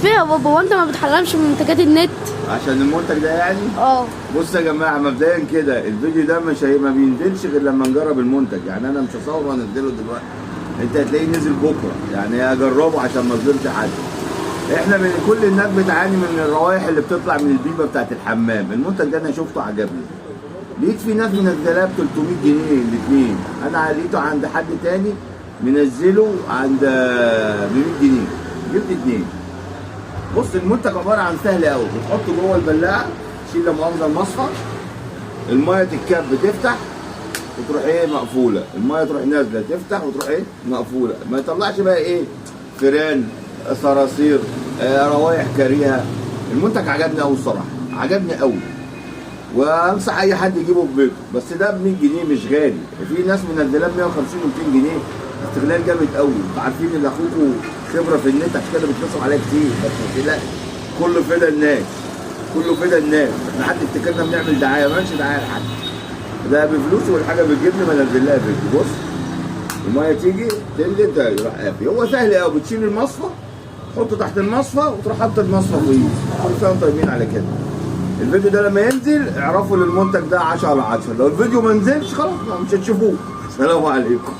ليه يا بابا؟ وانت ما بتحرمش من منتجات النت؟ عشان المنتج ده يعني. بص يا جماعه، مبدئيا كده الفيديو ده ما بينزلش غير لما نجرب المنتج. يعني انا مش هصور وانزله دلوقتي، انت هتلاقيه نزل بكره، يعني اجربه عشان ما اظلمش حد. احنا من كل الناس بتعاني من الروائح اللي بتطلع من البيبه بتاعت الحمام. المنتج ده انا شفته عجبني، لقيت في ناس منزلاه ب 300 جنيه الاثنين، انا لقيته عند حد تاني منزله عند ب 100 جنيه، جبت اثنين. بص المنتج عباره عن سهل قوي، بتحطه جوه البلاعه، تشيل لا مؤاخذه المصفى، الميه تتكب تفتح وتروح ايه مقفوله، الميه تروح نازله تفتح وتروح ايه مقفوله، ما يطلعش بقى ايه فيران صراصير روايح كريهه. المنتج عجبني قوي الصراحه، عجبني قوي، وانصح اي حد يجيبه في بيته. بس ده ب 100 جنيه مش غالي، في ناس منزلاه ب 150 و200 جنيه، استغلال جامد قوي. انتوا عارفين ان اخوكم خبره في النت، عشان كده بتصرف عليا كتير، بس ما تقلقش كله فدا الناس، كله فدا الناس. احنا حد افتكرنا بنعمل دعايه، ما بنعملش دعايه لحد، ده بفلوسي والحاجه بتجيبني بنزل لها فيديو. بص الميه تيجي تنزل يروح قافل، هو سهل قوي، بتشيل المصفى تحطه تحت المصفى وتروح حاطط المصفى فوقيه. كل سنه وانتم طيبين على كده. الفيديو ده لما ينزل اعرفوا ان المنتج ده 10 على 10، لو الفيديو ما نزلش خلاص مش هتشوفوه. سلام عليكم.